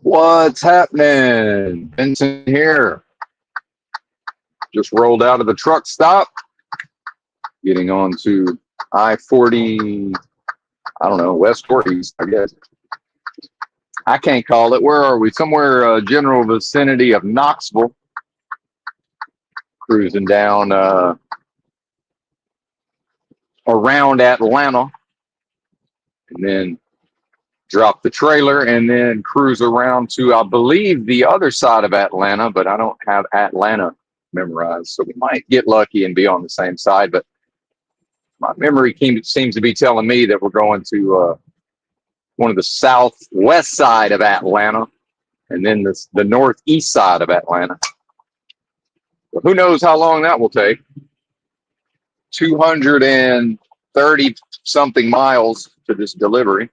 What's happening? Benton here. Just rolled out of the truck stop, getting on to I-40, I don't know, west or east, I guess. I can't call it. Where are we? Somewhere general vicinity of Knoxville. Cruising down around Atlanta. And then drop the trailer and then cruise around to, I believe, the other side of Atlanta, but I don't have Atlanta memorized. So we might get lucky and be on the same side, but my memory seems to be telling me that we're going to one of the southwest side of Atlanta and then the northeast side of Atlanta. But who knows how long that will take. 230 something miles to this delivery.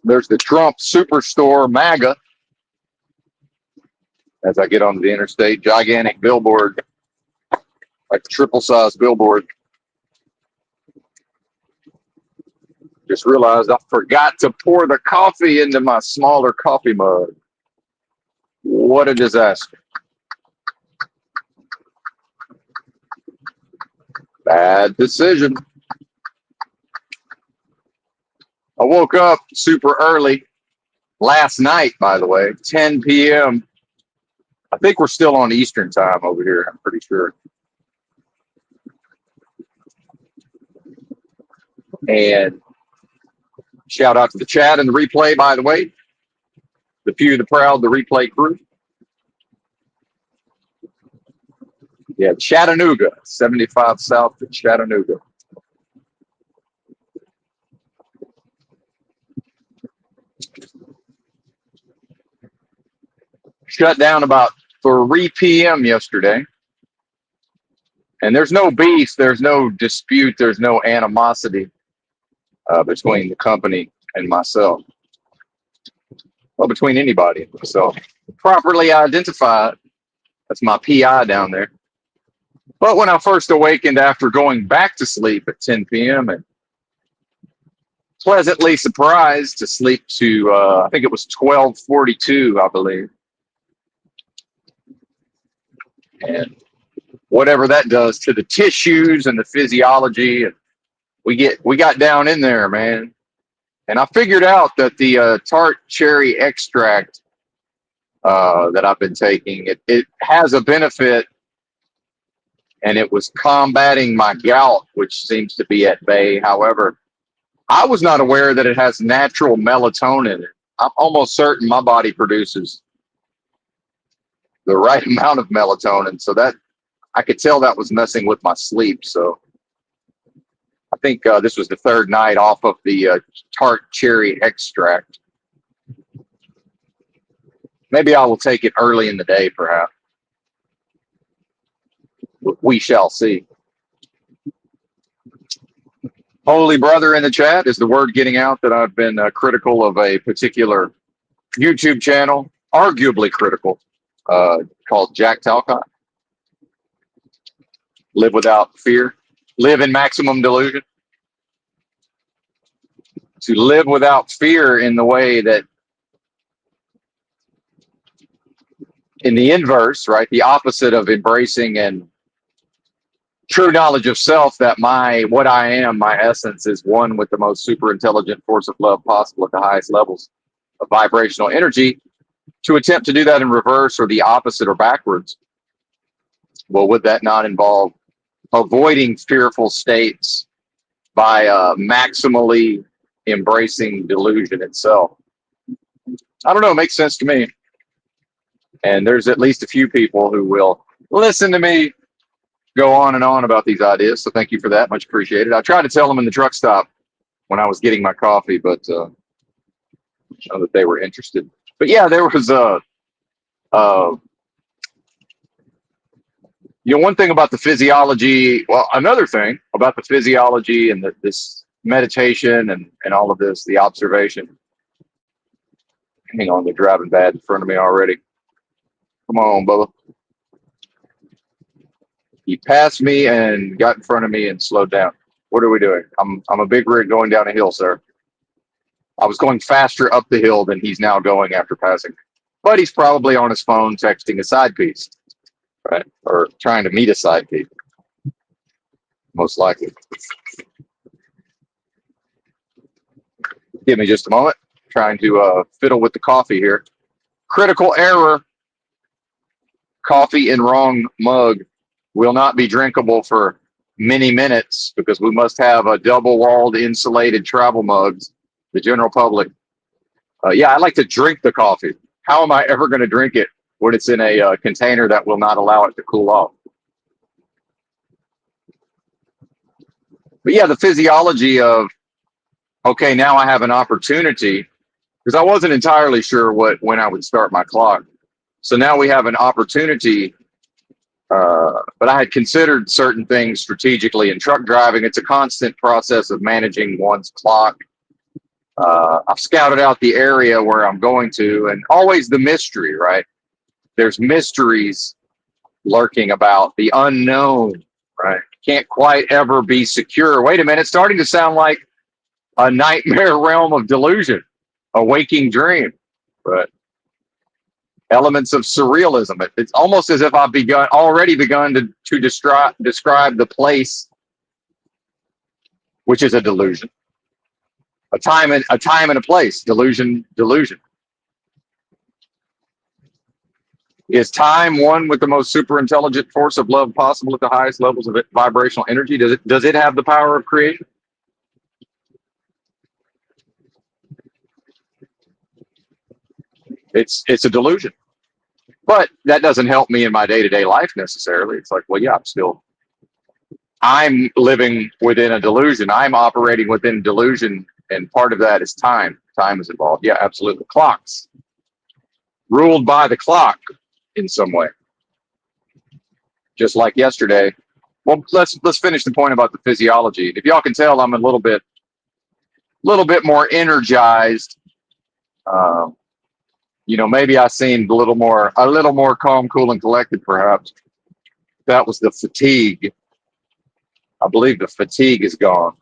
There's the Trump Superstore MAGA as I get onto the interstate. Gigantic billboard, like a triple-size billboard. Just realized I forgot to pour the coffee into my smaller coffee mug. What a disaster. Bad decision. I woke up super early last night, by the way, 10 p.m. I think we're still on Eastern time over here, I'm pretty sure. And shout out to the chat and the replay, by the way. The few, the proud, the replay crew. Yeah, Chattanooga, 75 south to Chattanooga. Shut down about 3 p.m. yesterday. And there's no beef, there's no dispute, there's no animosity between the company and myself. Well, between anybody and myself. Properly identified. That's my PI down there. But when I first awakened after going back to sleep at 10 p.m. and pleasantly surprised to sleep to, I think it was 12:42, I believe. And whatever that does to the tissues and the physiology, and we got down in there, man. And I figured out that the tart cherry extract that I've been taking, it has a benefit, and it was combating my gout, which seems to be at bay. However, I was not aware that it has natural melatonin in it. I'm almost certain my body produces the right amount of melatonin, so that I could tell that was messing with my sleep. So I think this was the third night off of the tart cherry extract. Maybe I will take it early in the day, perhaps. We shall see. Holy brother in the chat, is the word getting out that I've been critical of a particular YouTube channel, arguably critical, called Jack Talcott? Live without fear. Live in maximum delusion. To live without fear in the way that, in the inverse, right? The opposite of embracing and true knowledge of self, that what I am, my essence, is one with the most super intelligent force of love possible at the highest levels of vibrational energy. To attempt to do that in reverse or the opposite or backwards, well, would that not involve avoiding fearful states by maximally embracing delusion itself? I don't know, it makes sense to me. And there's at least a few people who will listen to me go on and on about these ideas. So thank you for that. Much appreciated. I tried to tell them in the truck stop when I was getting my coffee, but I know that they were interested. But yeah, there was one thing about the physiology. Well, another thing about the physiology and this meditation and all of this, the observation. Hang on, they're driving bad in front of me already. Come on, Bubba. He passed me and got in front of me and slowed down. What are we doing? I'm a big rig going down a hill, sir. I was going faster up the hill than he's now going after passing. But he's probably on his phone texting a side piece, right? Or trying to meet a side piece, most likely. Give me just a moment. Trying to fiddle with the coffee here. Critical error. Coffee in wrong mug will not be drinkable for many minutes because we must have a double-walled insulated travel mugs. The general public. Yeah, I like to drink the coffee. How am I ever going to drink it when it's in a container that will not allow it to cool off? But yeah, the physiology of, okay, now I have an opportunity, because I wasn't entirely sure when I would start my clock. So now we have an opportunity, but I had considered certain things strategically. In truck driving, it's a constant process of managing one's clock. I've scouted out the area where I'm going to, and always the mystery, right? There's mysteries lurking about, the unknown, right? Can't quite ever be secure. Wait a minute, it's starting to sound like a nightmare realm of delusion, a waking dream, right? Elements of surrealism. It's almost as if I've already begun to describe the place, which is a delusion. A time and a place. Delusion. Is time one with the most super intelligent force of love possible at the highest levels of vibrational energy? Does it have the power of creation? It's a delusion. But that doesn't help me in my day-to-day life necessarily. It's like, well, yeah, I'm living within a delusion. I'm operating within delusion, and part of that is time. Time is involved. Yeah, absolutely. Clocks. Ruled by the clock in some way. Just like yesterday. Well, let's finish the point about the physiology. If y'all can tell, I'm a little bit more energized. Maybe I seemed a little more calm, cool, and collected, perhaps. That was the fatigue. I believe the fatigue is gone.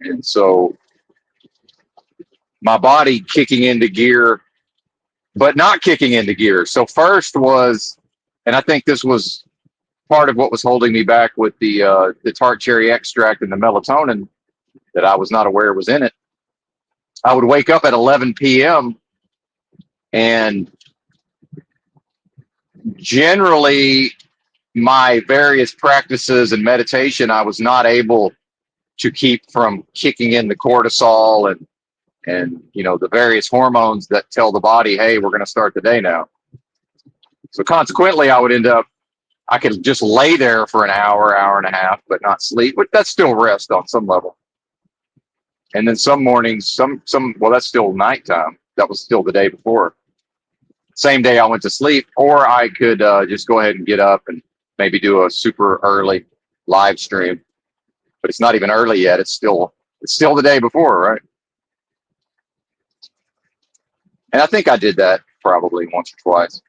And so my body kicking into gear, but not kicking into gear. So first was, and I think this was part of what was holding me back with the tart cherry extract and the melatonin that I was not aware was in it. I would wake up at 11 p.m. and generally my various practices and meditation, I was not able to keep from kicking in the cortisol and the various hormones that tell the body, hey, we're going to start the day now. So consequently, I could just lay there for an hour and a half, but not sleep. But that's still rest on some level. And then some mornings, well, that's still nighttime. That was still the day before. Same day I went to sleep, or I could just go ahead and get up and maybe do a super early live stream. But it's not even early yet. It's still the day before, right? And I think I did that probably once or twice.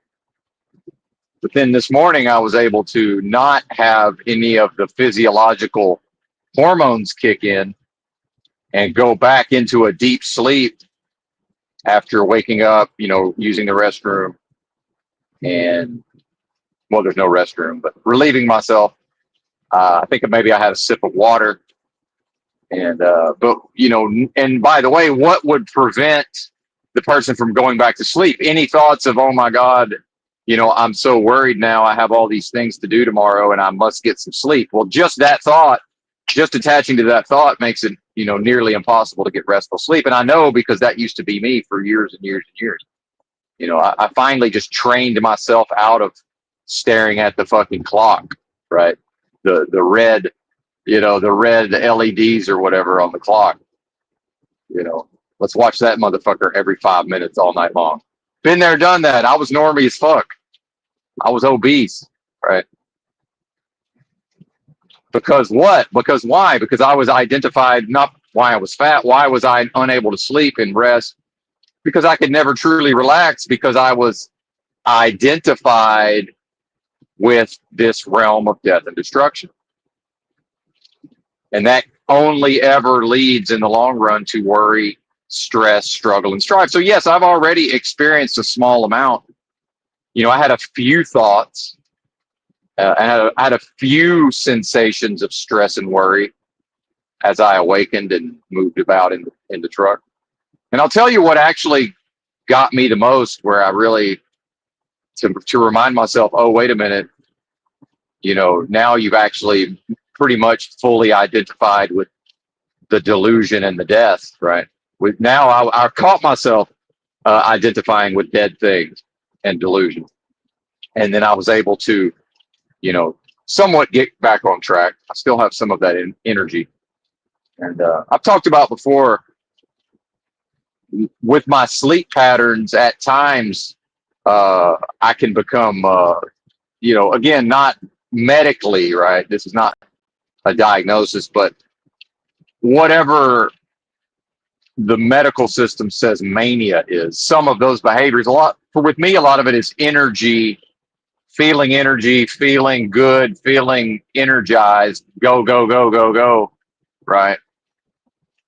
But then this morning I was able to not have any of the physiological hormones kick in and go back into a deep sleep after waking up, using the restroom. And, well, there's no restroom, but relieving myself. I think maybe I had a sip of water. And, and by the way, what would prevent the person from going back to sleep? Any thoughts of, oh my God, I'm so worried now. I have all these things to do tomorrow and I must get some sleep. Well, just that thought, just attaching to that thought makes it, nearly impossible to get restful sleep. And I know because that used to be me for years and years and years. I finally just trained myself out of staring at the fucking clock, right? The red, the red LEDs or whatever on the clock. Let's watch that motherfucker every 5 minutes all night long. Been there, done that. I was normie as fuck. I was obese, right? Because what? Because why? Because I was identified, not why I was fat. Why was I unable to sleep and rest? Because I could never truly relax because I was identified with this realm of death and destruction. And that only ever leads in the long run to worry, stress, struggle, and strive. So yes, I've already experienced a small amount. I had a few thoughts. I had a few sensations of stress and worry as I awakened and moved about in the truck. And I'll tell you what actually got me the most, where I really, to remind myself, oh, wait a minute, now you've actually pretty much fully identified with the delusion and the death, right? With now, I caught myself identifying with dead things and delusion, and then I was able to, somewhat get back on track. I still have some of that energy, and I've talked about before with my sleep patterns. At times, I can become, again, not medically, right? This is not a diagnosis, but whatever the medical system says mania is, some of those behaviors, with me, a lot of it is energy, feeling good, feeling energized, go, go, go, go, go, right?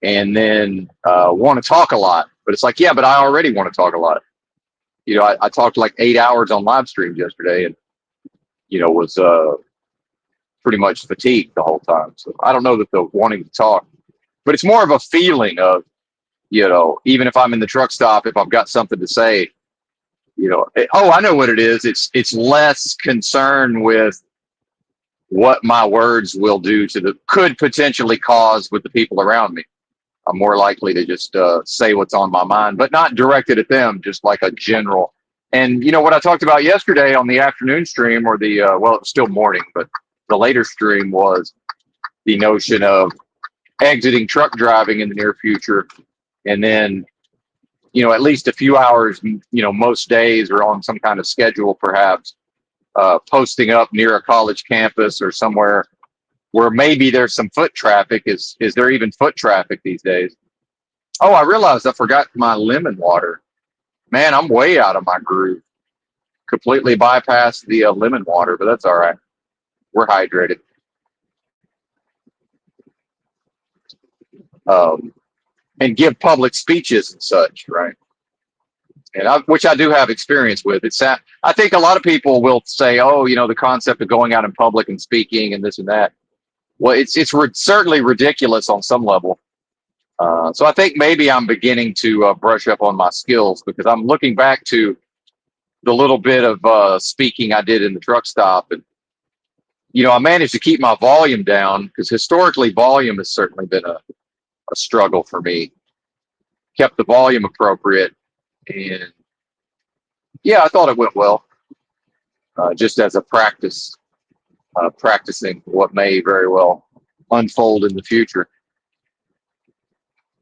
And then want to talk a lot. But it's like, yeah, but I already want to talk a lot. I talked like 8 hours on live streams yesterday, and, was pretty much fatigued the whole time. So I don't know that the wanting to talk, but it's more of a feeling of, even if I'm in the truck stop, if I've got something to say, oh, I know what it is. It's less concern with what my words will do could potentially cause with the people around me. I'm more likely to just say what's on my mind, but not directed at them, just like a general. And what I talked about yesterday on the afternoon stream, or the well, it was still morning, but the later stream, was the notion of exiting truck driving in the near future, and then at least a few hours, most days, or on some kind of schedule, perhaps posting up near a college campus or somewhere where maybe there's some foot traffic. Is there even foot traffic these days? Oh, I realized I forgot my lemon water. Man, I'm way out of my groove. Completely bypassed the lemon water, but that's all right. We're hydrated. And give public speeches and such, right? And which I do have experience with. I think a lot of people will say, oh, the concept of going out in public and speaking and this and that. Well, it's certainly ridiculous on some level. So I think maybe I'm beginning to brush up on my skills, because I'm looking back to the little bit of speaking I did in the truck stop. And, I managed to keep my volume down, because historically volume has certainly been a struggle for me. Kept the volume appropriate. And yeah, I thought it went well, just as a practice, practicing what may very well unfold in the future.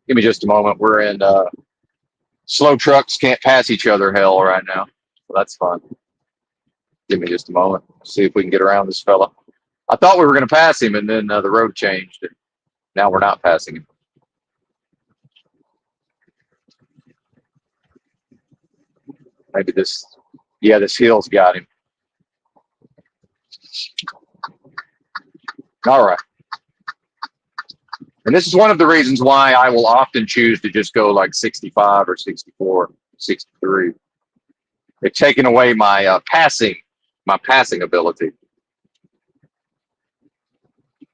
Give me just a moment. We're in slow trucks can't pass each other hell right now. So that's fun. Give me just a moment. See if we can get around this fella. I thought we were going to pass him, and then the road changed, and now we're not passing him. Maybe this hill's got him. All right. And this is one of the reasons why I will often choose to just go like 65 or 64, 63. They've taken away my passing ability.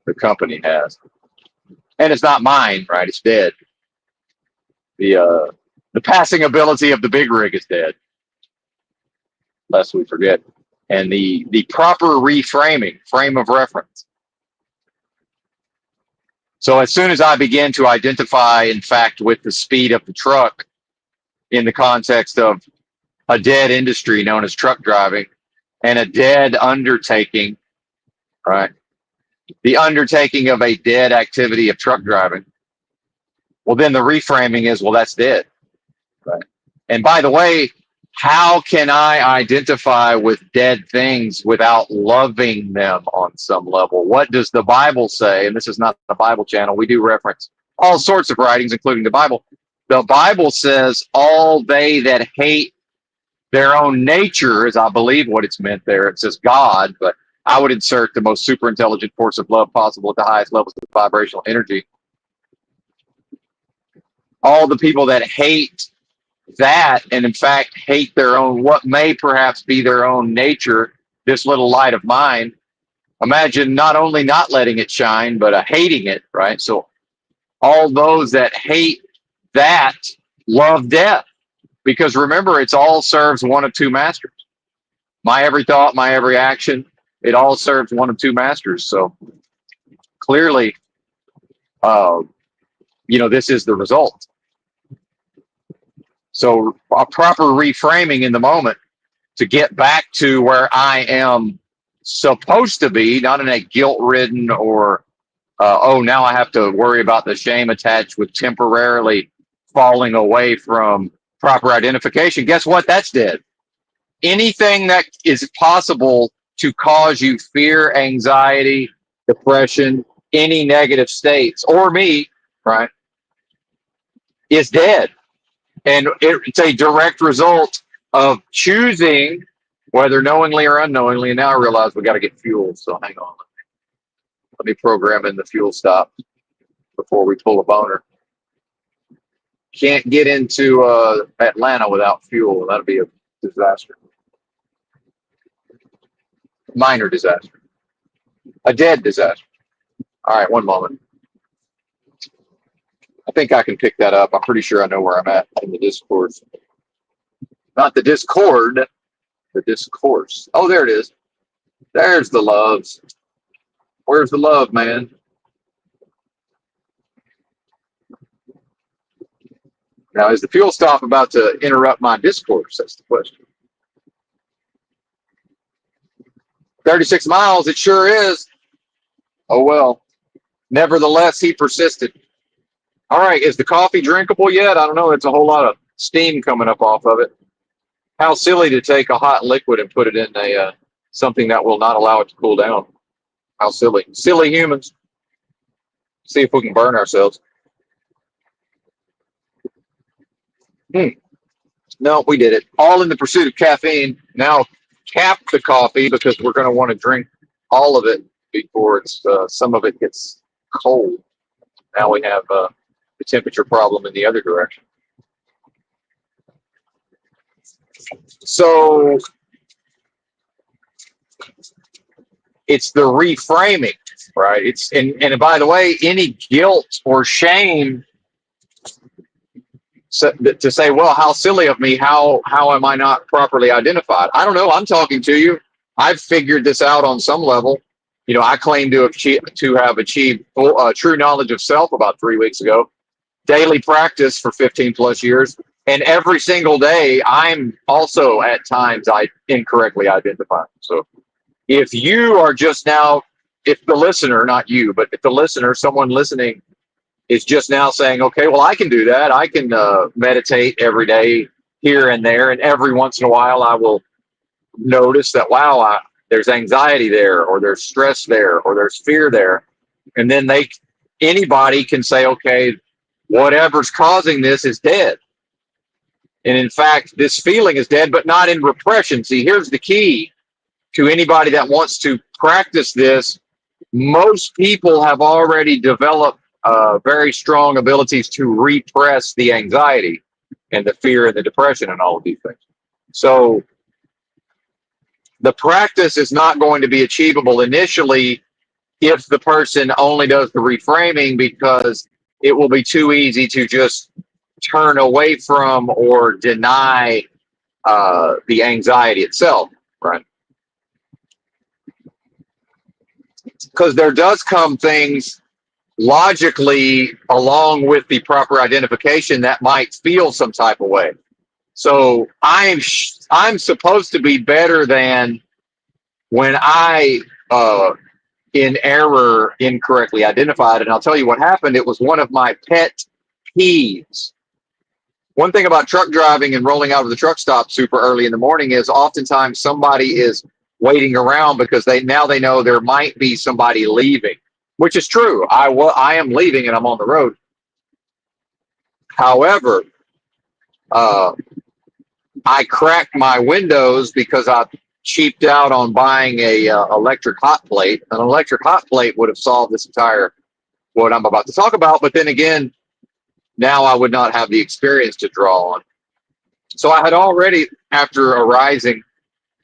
The company has, and it's not mine, right? It's dead. The passing ability of the big rig is dead, lest we forget. And the proper reframing, frame of reference. So as soon as I begin to identify, in fact, with the speed of the truck in the context of a dead industry known as truck driving, and a dead undertaking, right? The undertaking of a dead activity of truck driving. Well, then the reframing is, well, that's dead, right? And by the way, how can I identify with dead things without loving them on some level? What does the Bible say? And this is not the Bible channel. We do reference all sorts of writings, including the Bible. The Bible says all they that hate their own nature is, I believe, what it's meant there. It says God, but I would insert the most super intelligent force of love possible at the highest levels of vibrational energy. All the people that hate that, and in fact hate their own, what may perhaps be their own nature, this little light of mine, imagine not only not letting it shine, but hating it, right? So all those that hate that love death, because remember, it's all serves one of two masters. My every thought, my every action, it all serves one of two masters. So clearly, this is the result. So a proper reframing in the moment to get back to where I am supposed to be, not in a guilt-ridden or, now I have to worry about the shame attached with temporarily falling away from proper identification. Guess what? That's dead. Anything that is possible to cause you fear, anxiety, depression, any negative states, or me, right, is dead. And it's a direct result of choosing, whether knowingly or unknowingly. And now I realize we got to get fuel. So hang on. Let me program in the fuel stop before we pull a boner. Can't get into Atlanta without fuel. That'll be a disaster. Minor disaster. A dead disaster. All right, one moment. I think I can pick that up. I'm pretty sure I know where I'm at in the Discord. Not the Discord, the discourse. Oh, there it is. There's the loves. Where's the love, man? Now, is the fuel stop about to interrupt my discourse? That's the question. 36 miles, it sure is. Oh, well. Nevertheless, he persisted. All right, is the coffee drinkable yet? I don't know. It's a whole lot of steam coming up off of it. How silly to take a hot liquid and put it in a something that will not allow it to cool down. How silly. Silly humans. See if we can burn ourselves. No, we did it. All in the pursuit of caffeine. Now cap the coffee because we're going to want to drink all of it before it's some of it gets cold. Now we have the temperature problem in the other direction. So it's the reframing, right? It's and by the way, any guilt or shame to say, well, how silly of me, how am I not properly identified? I don't know. I'm talking to you. I've figured this out on some level. I claim to have achieved true knowledge of self about 3 weeks ago. Daily practice for 15 plus years. And every single day, I'm also at times incorrectly identified. So if you are just now, if the listener, not you, but if the listener, someone listening is just now saying, okay, well, I can do that. I can meditate every day here and there. And every once in a while, I will notice that, wow, there's anxiety there, or there's stress there, or there's fear there. And then anybody can say, okay, whatever's causing this is dead. And in fact, this feeling is dead, but not in repression. See, here's the key to anybody that wants to practice this. Most people have already developed very strong abilities to repress the anxiety and the fear and the depression and all of these things. So the practice is not going to be achievable initially if the person only does the reframing, because it will be too easy to just turn away from or deny the anxiety itself, right? Because there does come things logically along with the proper identification that might feel some type of way. So I'm supposed to be better than when I in error incorrectly identified. And I'll tell you what happened. It was one of my pet peeves. One thing about truck driving and rolling out of the truck stop super early in the morning is oftentimes somebody is waiting around because they know there might be somebody leaving, which is true. I am leaving and I'm on the road. However, I cracked my windows because I cheaped out on buying a electric hot plate. An electric hot plate would have solved this entire what I'm about to talk about. But then again, now I would not have the experience to draw on. So I had already, after arising,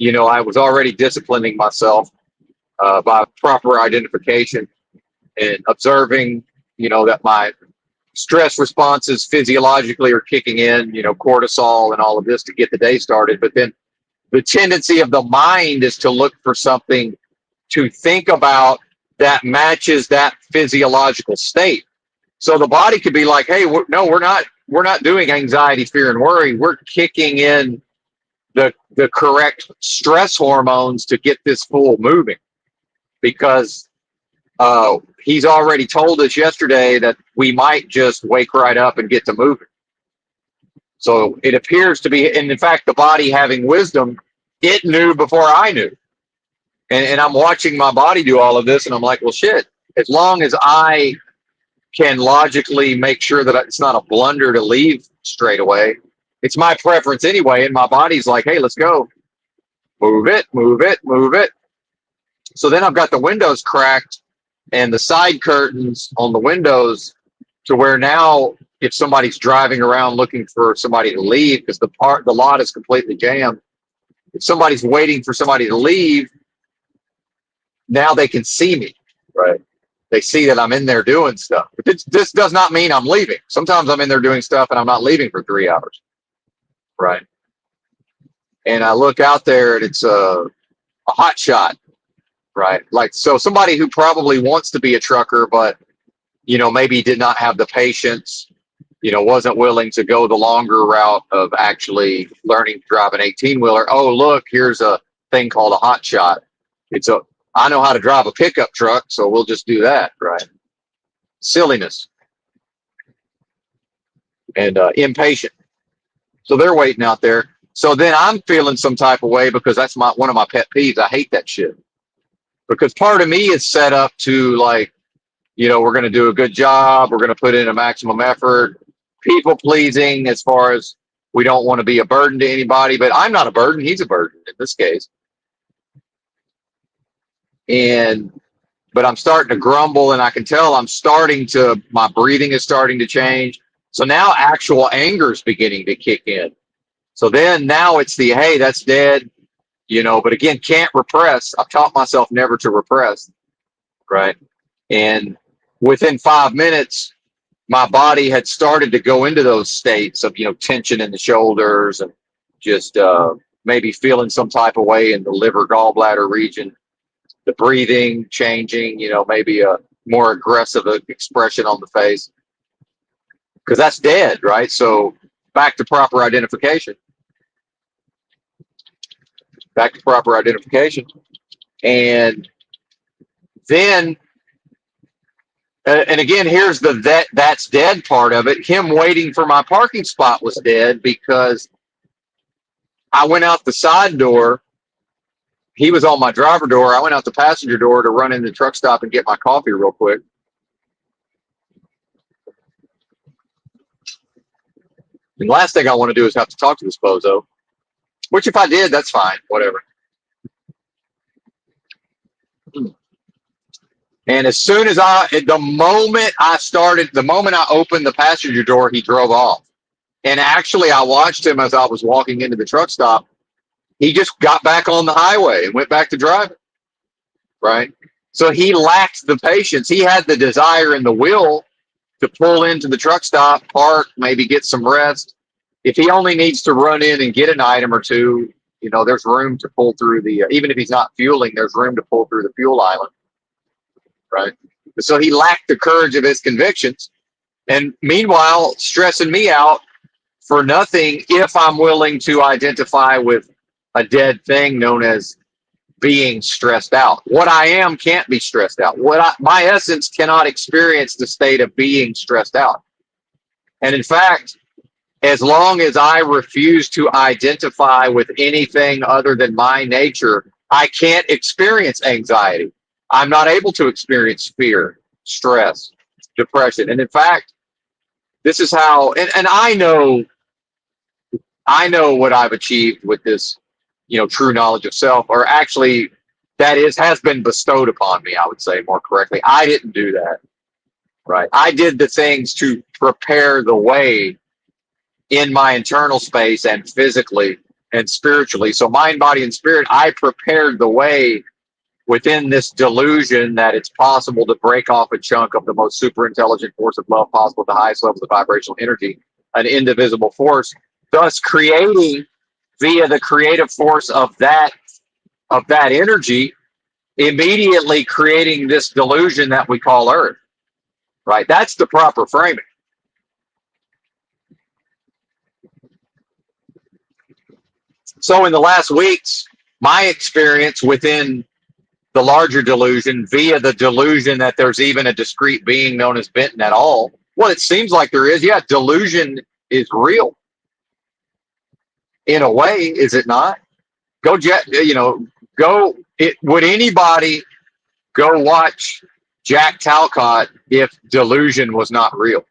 I was already disciplining myself by proper identification and observing, that my stress responses physiologically are kicking in, cortisol and all of this to get the day started. But then the tendency of the mind is to look for something to think about that matches that physiological state. So the body could be like, hey, we're not doing anxiety, fear, and worry. We're kicking in the correct stress hormones to get this fool moving, because he's already told us yesterday that we might just wake right up and get to moving. So it appears to be, and in fact, the body having wisdom, it knew before I knew. And I'm watching my body do all of this, and I'm like, well, shit, as long as I can logically make sure that it's not a blunder to leave straight away, it's my preference anyway. And my body's like, hey, let's go. Move it, move it, move it. So then I've got the windows cracked and the side curtains on the windows, to where now if somebody's driving around looking for somebody to leave because the lot is completely jammed, if somebody's waiting for somebody to leave, now they can see me, right? They see that I'm in there doing stuff. But this does not mean I'm leaving. Sometimes I'm in there doing stuff and I'm not leaving for 3 hours, right? And I look out there and it's a hot shot, right? Like, so somebody who probably wants to be a trucker, but maybe did not have the patience, wasn't willing to go the longer route of actually learning to drive an 18-wheeler. Oh, look, here's a thing called a hot shot. I know how to drive a pickup truck, so we'll just do that, right? Silliness and impatient. So they're waiting out there. So then I'm feeling some type of way, because that's one of my pet peeves. I hate that shit, because part of me is set up to, like, we're going to do a good job. We're going to put in a maximum effort. People pleasing, as far as we don't want to be a burden to anybody, but I'm not a burden. He's a burden in this case. But I'm starting to grumble, and I can tell my breathing is starting to change. So now actual anger is beginning to kick in. So then now it's hey, that's dead, but again, can't repress. I've taught myself never to repress, right? And within 5 minutes, my body had started to go into those states of, tension in the shoulders, and just maybe feeling some type of way in the liver gallbladder region, the breathing changing, maybe a more aggressive expression on the face, because that's dead, right? So back to proper identification. And then, and again, here's that's dead part of it. Him waiting for my parking spot was dead, because I went out the side door. He was on my driver door. I went out the passenger door to run in the truck stop and get my coffee real quick. And the last thing I want to do is have to talk to this bozo, which if I did, that's fine, whatever. And as soon as the moment I opened the passenger door, he drove off. And actually, I watched him as I was walking into the truck stop. He just got back on the highway and went back to driving, right? So he lacked the patience. He had the desire and the will to pull into the truck stop, park, maybe get some rest. If he only needs to run in and get an item or two, there's room to pull through even if he's not fueling, there's room to pull through the fuel island, right? So he lacked the courage of his convictions. And meanwhile, stressing me out for nothing, if I'm willing to identify with a dead thing known as being stressed out. What I am can't be stressed out. My essence cannot experience the state of being stressed out. And in fact, as long as I refuse to identify with anything other than my nature, I can't experience anxiety. I'm not able to experience fear, stress, depression. And in fact, this is how, and I know what I've achieved with this true knowledge of self, or actually that has been bestowed upon me, I would say more correctly. I didn't do that, right? I did the things to prepare the way in my internal space and physically and spiritually. So mind, body, and spirit, I prepared the way within this delusion that it's possible to break off a chunk of the most super intelligent force of love possible at the highest levels of vibrational energy, an indivisible force, thus creating via the creative force of that energy, immediately creating this delusion that we call Earth. Right? That's the proper framing. So in the last weeks, my experience within the larger delusion, via the delusion that there's even a discrete being known as Benton at all, well, it seems like there is. Yeah, delusion is real in a way, is it not? Would anybody go watch Jack Talcott if delusion was not real?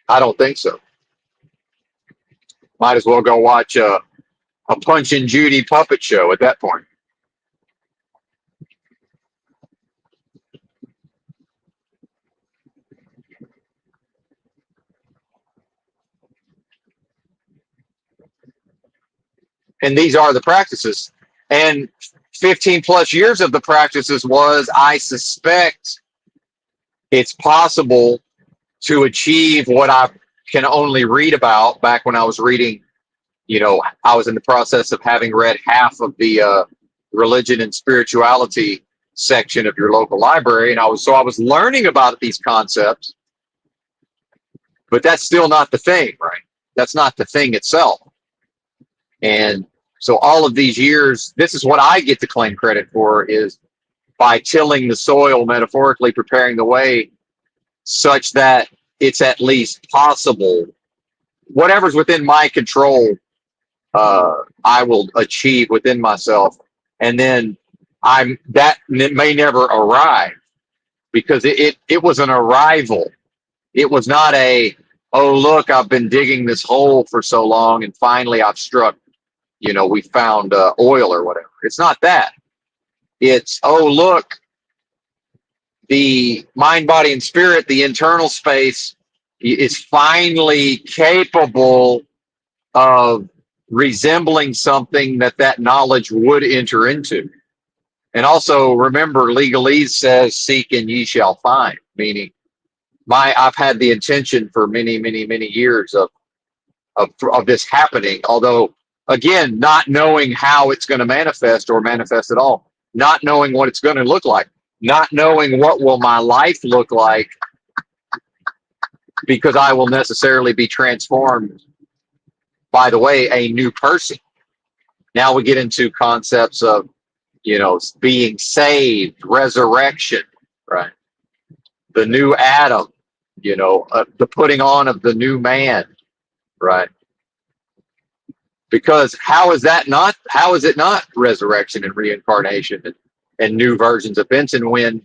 I don't think so. Might as well go watch a Punch and Judy puppet show at that point. And these are the practices. And 15 plus years of the practices was, I suspect it's possible to achieve what I can only read about. Back when I was reading, I was in the process of having read half of the religion and spirituality section of your local library. And I was learning about these concepts, but that's still not the thing, right? That's not the thing itself. And so all of these years, this is what I get to claim credit for, is by tilling the soil, metaphorically preparing the way such that it's at least possible. Whatever's within my control, I will achieve within myself. And then that may never arrive, because it was an arrival. It was not oh, look, I've been digging this hole for so long and finally I've struck, we found oil or whatever. It's not that. It's, oh, look, the mind, body, and spirit, the internal space, is finally capable of resembling something that knowledge would enter into. And also remember, legalese says, seek and ye shall find, meaning I've had the intention for many, many, many years of this happening. Although, again, not knowing how it's going to manifest or manifest at all, not knowing what it's going to look like, not knowing what will my life look like, because I will necessarily be transformed, by the way, a new person. Now we get into concepts of, being saved, resurrection, right? The new Adam, the putting on of the new man, right? Because how is it not resurrection and reincarnation and new versions of Benton, when,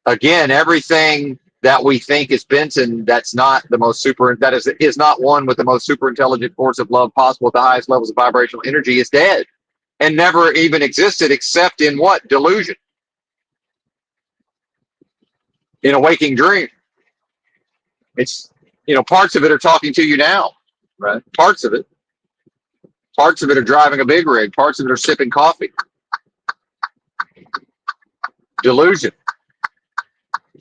again, everything that we think is Benton, that's not the most is not one with the most super intelligent force of love possible at the highest levels of vibrational energy, is dead and never even existed, except in what? Delusion. In a waking dream. It's, parts of it are talking to you now, right? Parts of it are driving a big rig. Parts of it are sipping coffee. Delusion.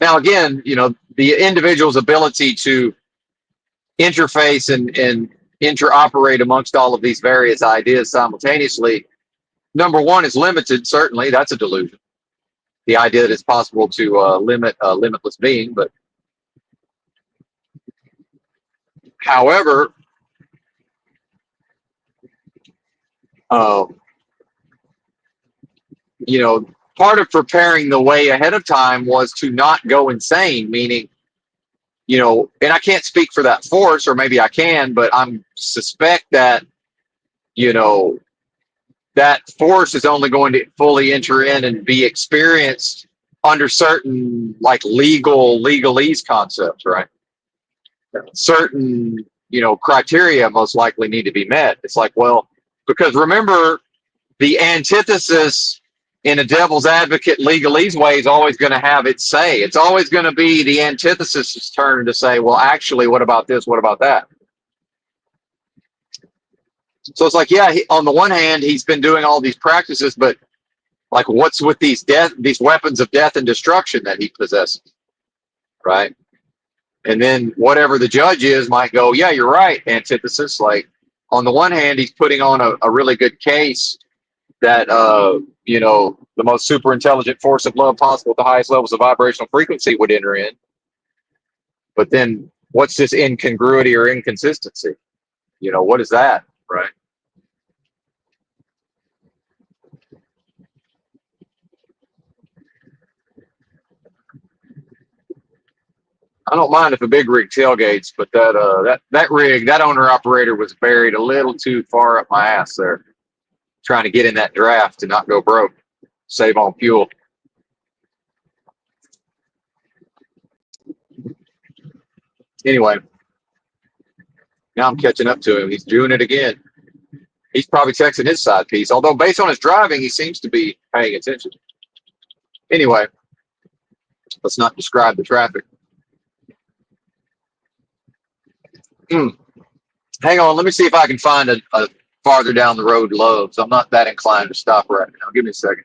Now, again, the individual's ability to interface and interoperate amongst all of these various ideas simultaneously, number one, is limited. Certainly, that's a delusion. The idea that it's possible to limit a limitless being. But however, part of preparing the way ahead of time was to not go insane, meaning, and I can't speak for that force, or maybe I can, but I'm suspect that, that force is only going to fully enter in and be experienced under certain, like, legalese concepts, right? Certain criteria most likely need to be met. It's like, well, because remember, the antithesis in a devil's advocate legalese way is always going to have its say. It's always going to be the antithesis' turn to say, well, actually, what about this? What about that? So it's like, yeah, on the one hand, he's been doing all these practices, but like, what's with these weapons of death and destruction that he possesses, right? And then whatever the judge is might go, yeah, you're right, antithesis. Like, on the one hand, he's putting on a really good case that, the most super intelligent force of love possible at the highest levels of vibrational frequency would enter in. But then what's this incongruity or inconsistency? What is that, right? I don't mind if a big rig tailgates, but that rig, that owner operator was buried a little too far up my ass there, trying to get in that draft to not go broke, save on fuel. Anyway, now I'm catching up to him. He's doing it again. He's probably texting his side piece, although based on his driving, he seems to be paying attention. Anyway, let's not describe the traffic. Hang on, let me see if I can find a farther down the road Love's. I'm not that inclined to stop right now. Give me a second.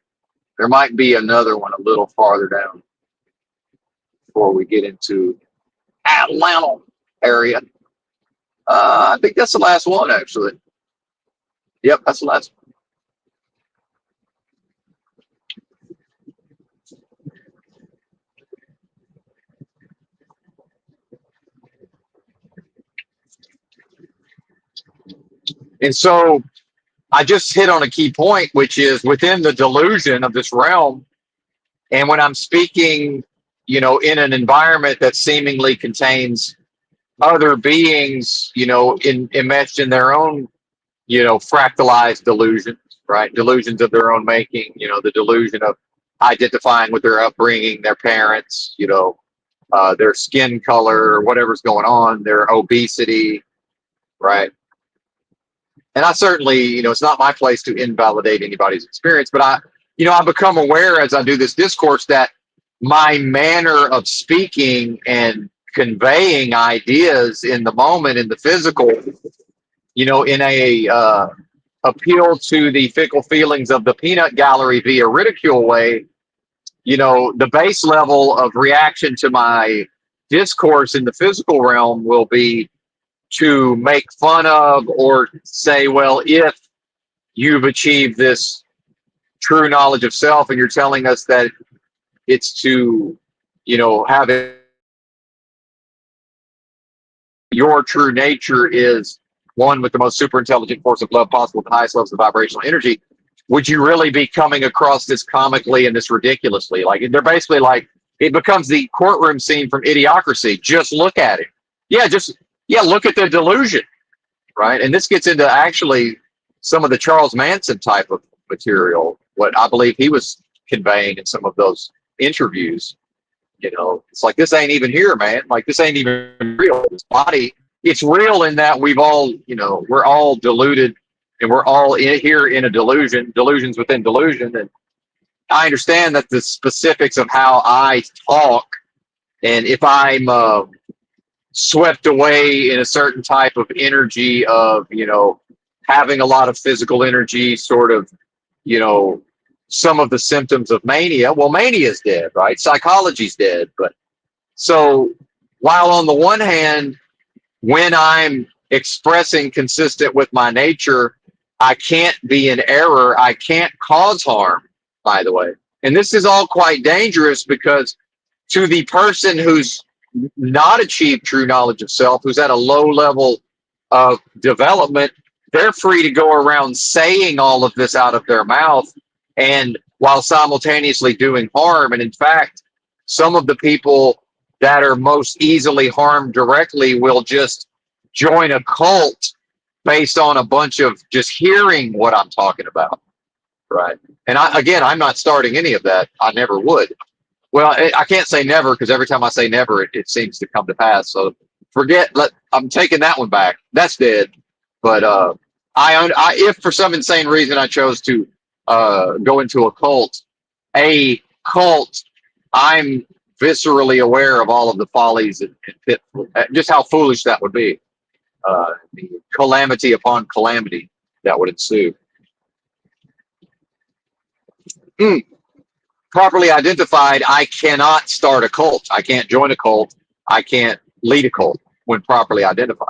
There might be another one a little farther down before we get into Atlanta area. I think that's the last one, actually. Yep, that's the last one. And so I just hit on a key point, which is within the delusion of this realm. And when I'm speaking, in an environment that seemingly contains other beings, enmeshed in their own, fractalized delusions, right? Delusions of their own making, the delusion of identifying with their upbringing, their parents, their skin color, or whatever's going on, their obesity, right? And I certainly, it's not my place to invalidate anybody's experience, but I become aware as I do this discourse that my manner of speaking and conveying ideas in the moment, in the physical, in a appeal to the fickle feelings of the peanut gallery via ridicule way, the base level of reaction to my discourse in the physical realm will be to make fun of or say, well, if you've achieved this true knowledge of self and you're telling us that it's to, have it, your true nature is one with the most super intelligent force of love possible at the highest levels of vibrational energy, would you really be coming across this comically and this ridiculously? Like, they're basically like, it becomes the courtroom scene from Idiocracy. Just look at it. Look at the delusion, right? And this gets into actually some of the Charles Manson type of material, what I believe he was conveying in some of those interviews. It's like, this ain't even here, man. Like, this ain't even real. This body, it's real in that we've all, we're all deluded and we're all here in a delusion, delusions within delusion. And I understand that the specifics of how I talk, and if I'm swept away in a certain type of energy of, having a lot of physical energy, sort of, some of the symptoms of mania. Well, mania is dead, right? Psychology's dead. But so while on the one hand, when I'm expressing consistent with my nature, I can't be in error. I can't cause harm, by the way. And this is all quite dangerous because to the person who's not achieved true knowledge of self, who's at a low level of development, they're free to go around saying all of this out of their mouth and while simultaneously doing harm. And in fact, some of the people that are most easily harmed directly will just join a cult based on a bunch of just hearing what I'm talking about, right? And I'm not starting any of that. I never would. Well, I can't say never because every time I say never, it seems to come to pass. So Forget. I'm taking that one back. That's dead. But if for some insane reason I chose to go into a cult, I'm viscerally aware of all of the follies and just how foolish that would be. The calamity upon calamity that would ensue. Mm. Properly identified, I cannot start a cult. I can't join a cult. I can't lead a cult when properly identified.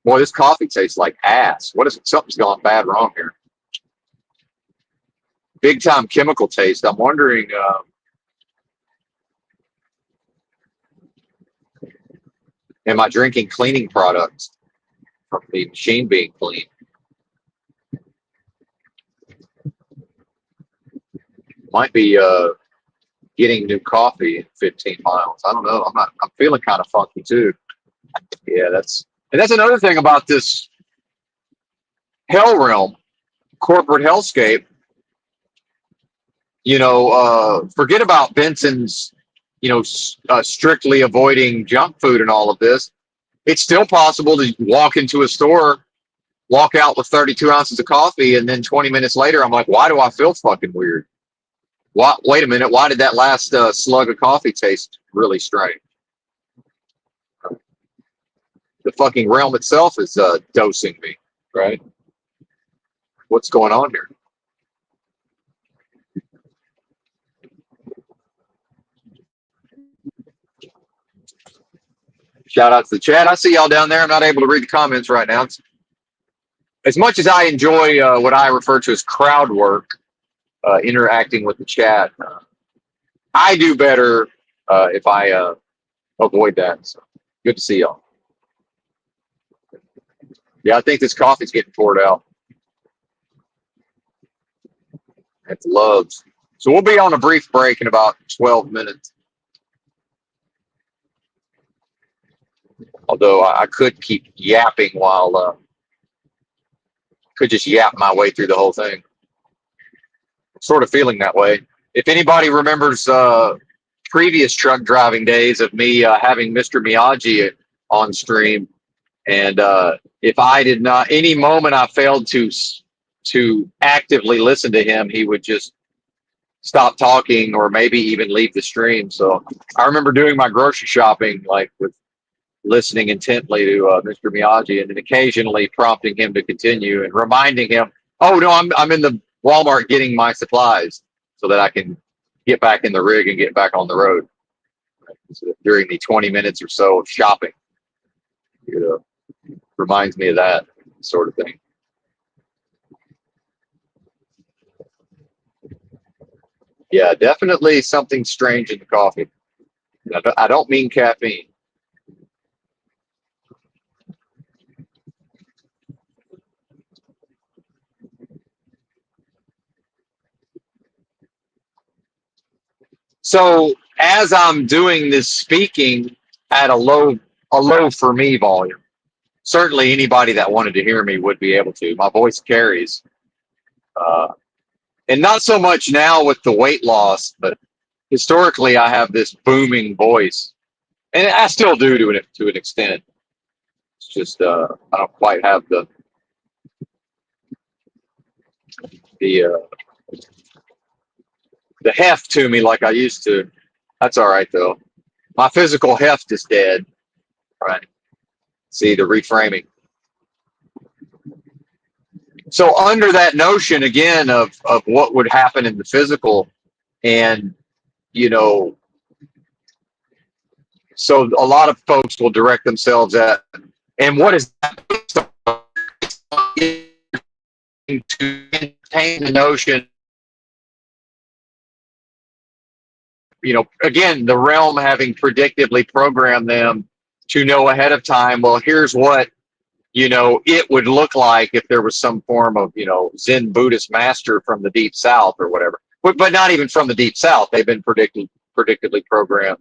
Boy, this coffee tastes like ass. What is it? Something's gone bad wrong here. Big time chemical taste. I'm wondering, am I drinking cleaning products from the machine being clean? Might be getting new coffee in 15 miles. I don't know. I'm feeling kind of funky too. Yeah, that's another thing about this hell realm, corporate hellscape. Forget about Benson's, strictly avoiding junk food and all of this. It's still possible to walk into a store, walk out with 32 ounces of coffee, and then 20 minutes later, I'm like, why do I feel fucking weird? What? Wait a minute. Why did that last slug of coffee taste really strange? The fucking realm itself is dosing me, right? What's going on here? Shout out to the chat. I see y'all down there. I'm not able to read the comments right now. As much as I enjoy what I refer to as crowd work, interacting with the chat, I do better if I avoid that. So good to see y'all. Yeah, I think this coffee's getting poured out. It's loves. So we'll be on a brief break in about 12 minutes. Although I could keep yapping while, could just yap my way through the whole thing. I'm sort of feeling that way. If anybody remembers previous truck driving days of me having Mr. Miyagi on stream, and if I did not, any moment I failed to actively listen to him, he would just stop talking or maybe even leave the stream. So I remember doing my grocery shopping like with listening intently to Mr. Miyagi, and then occasionally prompting him to continue and reminding him, "Oh no, I'm in the Walmart getting my supplies so that I can get back in the rig and get back on the road." So during the 20 minutes or so of shopping, it reminds me of that sort of thing. Yeah, definitely something strange in the coffee. I don't mean caffeine. So as I'm doing this speaking at a low for me volume, certainly anybody that wanted to hear me would be able to. My voice carries, uh, and not so much now with the weight loss, but historically I have this booming voice, and I still do to an extent. It's just I don't quite have the the heft to me like I used to. That's all right though. My physical heft is dead. Right. See the reframing. So under that notion again of what would happen in the physical, and you know, so a lot of folks will direct themselves at, and what is that to entertain the notion, again, the realm having predictively programmed them to know ahead of time, well, here's what, it would look like if there was some form of, Zen Buddhist master from the deep South or whatever. But not even from the deep South. They've been predictively programmed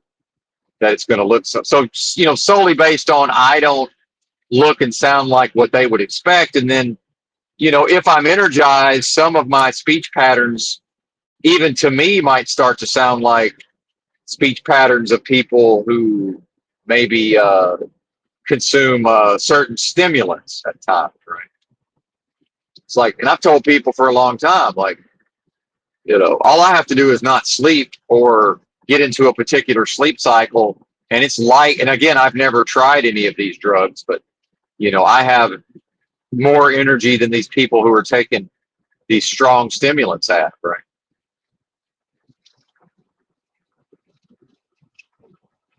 that it's going to look so, solely based on I don't look and sound like what they would expect. And then, if I'm energized, some of my speech patterns, even to me, might start to sound like speech patterns of people who maybe consume certain stimulants at times, right? It's like, and I've told people for a long time, like, all I have to do is not sleep or get into a particular sleep cycle, and it's light. And again, I've never tried any of these drugs, but I have more energy than these people who are taking these strong stimulants have, right?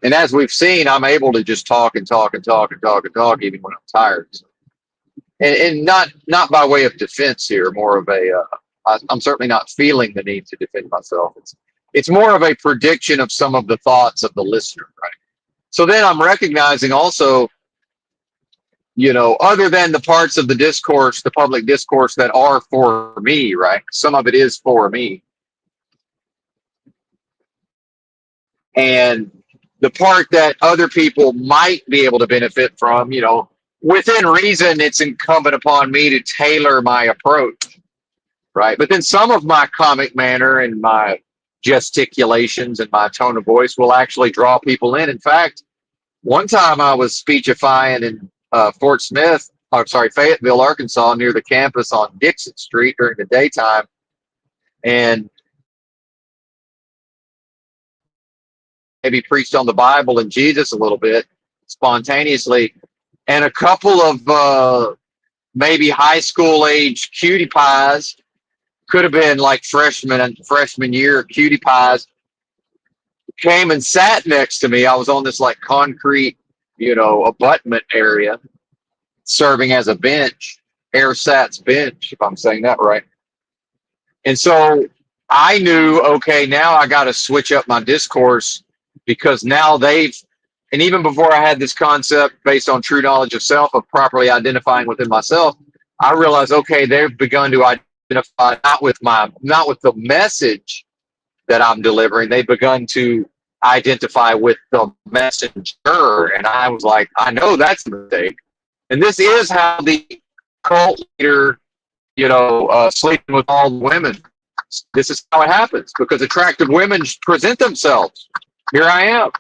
And as we've seen, I'm able to just talk and talk and talk and talk and talk even when I'm tired. So, and not by way of defense here, more of a I'm certainly not feeling the need to defend myself. It's more of a prediction of some of the thoughts of the listener, right? So then I'm recognizing also, other than the parts of the discourse, the public discourse that are for me, right? Some of it is for me. And the part that other people might be able to benefit from, within reason, it's incumbent upon me to tailor my approach, right? But then some of my comic manner and my gesticulations and my tone of voice will actually draw people in. In fact, one time I was speechifying in Fort Smith, I'm sorry, Fayetteville, Arkansas, near the campus on Dixon Street during the daytime, and maybe preached on the Bible and Jesus a little bit spontaneously. And a couple of maybe high school age cutie pies, could have been like freshman year cutie pies, came and sat next to me. I was on this like concrete, abutment area, serving as a bench, airsats bench, if I'm saying that right. And so I knew, okay, now I got to switch up my discourse because now and even before I had this concept based on true knowledge of self, of properly identifying within myself, I realized, okay, they've begun to identify not with the message that I'm delivering. They've begun to identify with the messenger. And I was like, I know that's a mistake. And this is how the cult leader, sleeping with all the women. This is how it happens because attractive women present themselves. Here I am.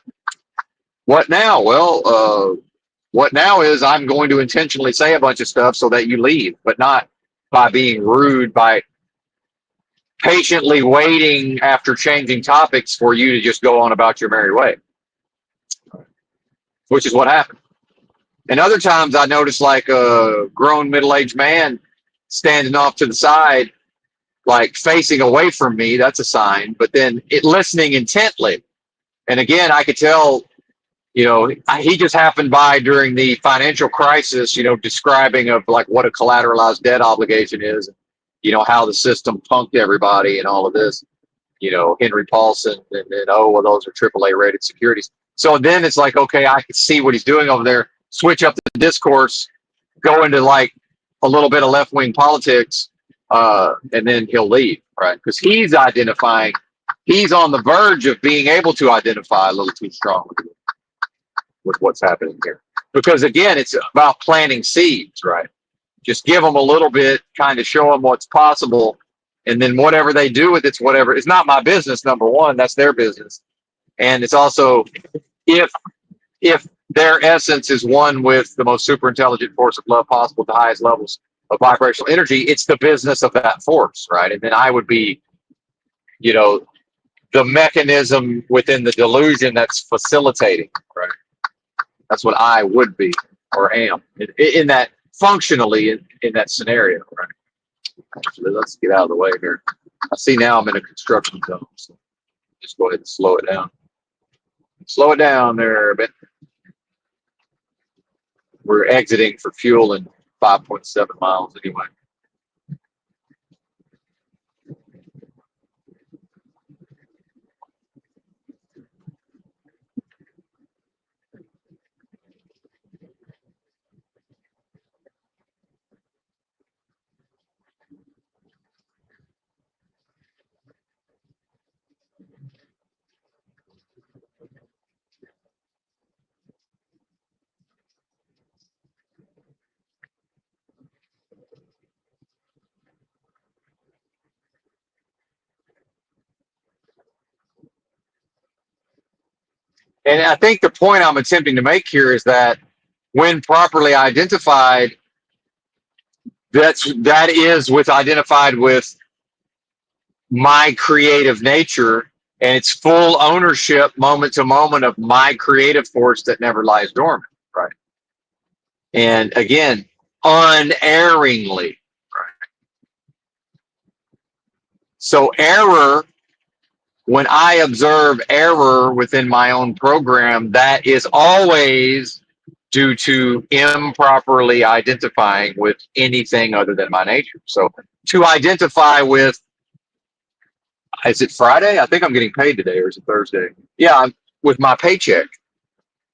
What now? Well, what now is I'm going to intentionally say a bunch of stuff so that you leave, but not by being rude, by patiently waiting after changing topics for you to just go on about your merry way, which is what happened. And other times I noticed like a grown middle-aged man standing off to the side, like facing away from me. That's a sign. But then listening intently. And again, I could tell, he just happened by during the financial crisis, describing of like what a collateralized debt obligation is, how the system punked everybody and all of this, Henry Paulson, and then, oh, well, those are AAA rated securities. So then it's like, okay, I can see what he's doing over there, switch up the discourse, go into like a little bit of left wing politics, and then he'll leave, right? Because he's on the verge of being able to identify a little too strongly with what's happening here. Because again, it's about planting seeds, right? Just give them a little bit, kind of show them what's possible, and then whatever they do with it's whatever. It's not my business, number one. That's their business. And it's also if their essence is one with the most super intelligent force of love possible at the highest levels of vibrational energy, it's the business of that force, right? And then I would be, the mechanism within the delusion that's facilitating, right? That's what I would be or am in that functionally in that scenario, right? Actually, let's get out of the way here. I see now I'm in a construction zone, so just go ahead and slow it down. Slow it down there a bit. We're exiting for fuel in 5.7 miles anyway. And I think the point I'm attempting to make here is that when properly identified, that is with identified with my creative nature, and it's full ownership moment to moment of my creative force that never lies dormant, right? And again, unerringly. So error, when I observe error within my own program, that is always due to improperly identifying with anything other than my nature. So to identify with, is it Friday? I think I'm getting paid today, or is it Thursday? Yeah, with my paycheck.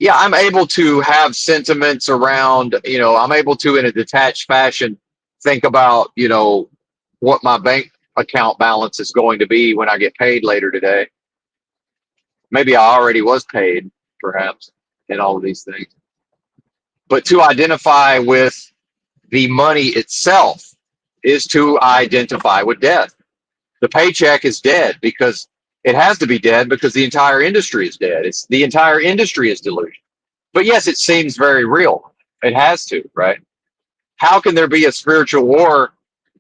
Yeah, I'm able to have sentiments around, I'm able to, in a detached fashion, think about, what my bank account balance is going to be when I get paid later today. Maybe I already was paid, perhaps, in all of these things. But to identify with the money itself is to identify with death. The paycheck is dead because it has to be dead because the entire industry is dead. It's the entire industry is delusion. But yes, it seems very real. It has to, right? How can there be a spiritual war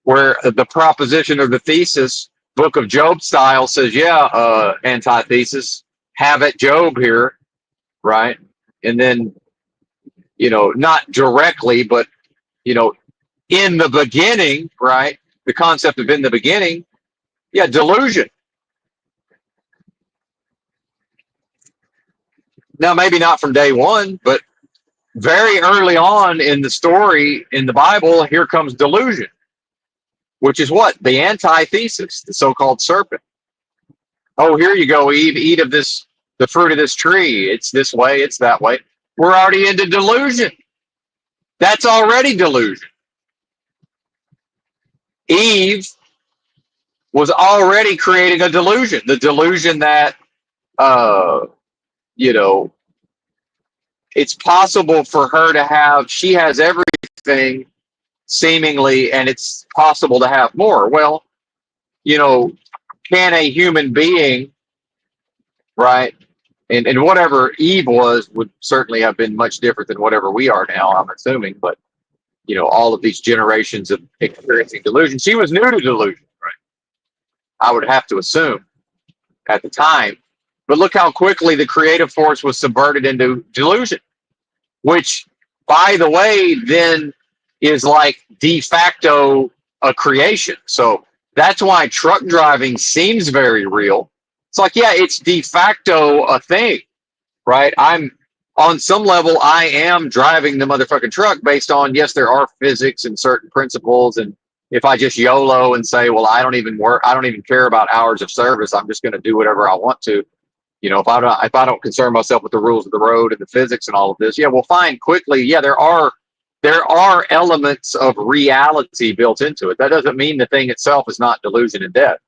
where the proposition or the thesis, Book of Job style, says, yeah, antithesis, have at Job here, right? And then, not directly, but, in the beginning, right? The concept of in the beginning, yeah, delusion. Now, maybe not from day one, but very early on in the story in the Bible, here comes delusion, which is what? The antithesis, the so-called serpent. Oh, here you go, Eve, eat of this, the fruit of this tree. It's this way, it's that way. We're already into delusion. That's already delusion. Eve was already creating a delusion. The delusion that, you know, it's possible for her to have, she has everything seemingly, and it's possible to have more. Well, can a human being, right? And whatever Eve was would certainly have been much different than whatever we are now, I'm assuming. But, all of these generations of experiencing delusion, she was new to delusion, right? I would have to assume at the time. But look how quickly the creative force was subverted into delusion, which, by the way, then is like de facto a creation. So that's why truck driving seems very real. It's like, yeah, it's de facto a thing, right? I'm on some level, I am driving the motherfucking truck based on, yes, there are physics and certain principles. And if I just YOLO and say, well, I don't even work, I don't even care about hours of service, I'm just going to do whatever I want to. If I don't concern myself with the rules of the road and the physics and all of this, yeah, we'll find quickly, yeah, there are elements of reality built into it. That doesn't mean the thing itself is not delusion and death.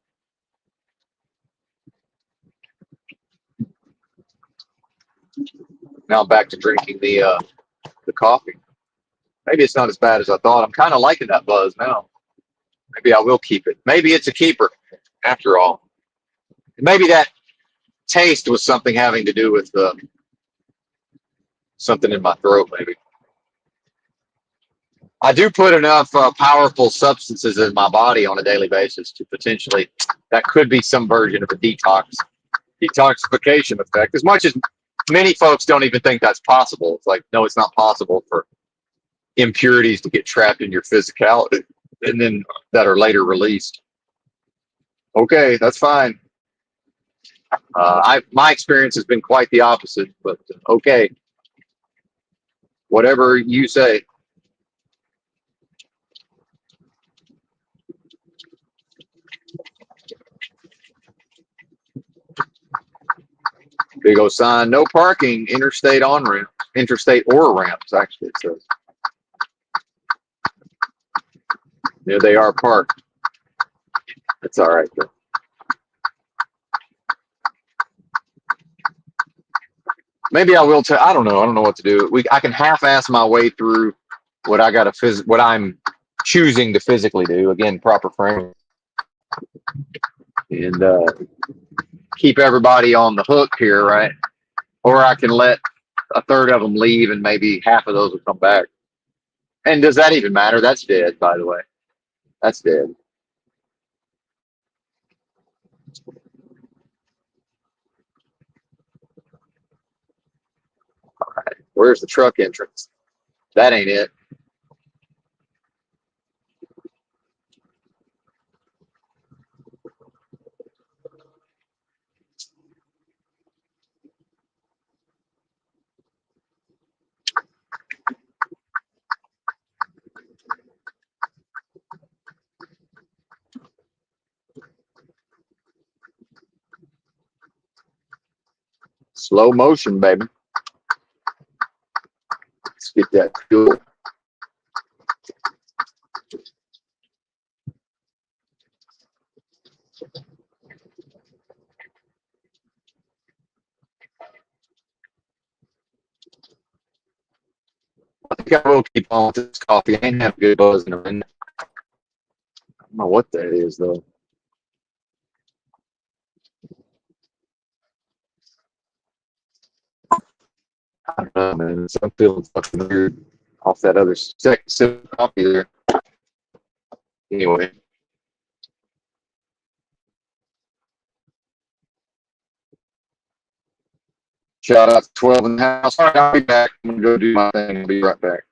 Now I'm back to drinking the coffee. Maybe it's not as bad as I thought. I'm kind of liking that buzz now. Maybe I will keep it. Maybe it's a keeper after all. Maybe that taste was something having to do with something in my throat, maybe. I do put enough powerful substances in my body on a daily basis to potentially, that could be some version of a detoxification effect. As much as many folks don't even think that's possible. It's like, no, it's not possible for impurities to get trapped in your physicality and then that are later released. Okay, that's fine. My experience has been quite the opposite, but okay, whatever you say. Big old sign, no parking, interstate on ramp, interstate or ramps, actually, it says. There they are parked. That's all right, though. Maybe I will. I don't know. I don't know what to do. I can half-ass my way through what what I'm choosing to physically do. Again, proper frame, and keep everybody on the hook here, right? Or I can let a third of them leave, and maybe half of those will come back. And does that even matter? That's dead, by the way. That's dead. Where's the truck entrance? That ain't it. Slow motion, baby. Let's get that fuel. I think I will keep on with this coffee. I ain't have a good buzz in a minute. I don't know what that is, though. I don't know, man. I'm feeling fucking weird off that other second sip of coffee there. Anyway, shout out to 12 in the house. All right, I'll be back. I'm going to go do my thing and be right back.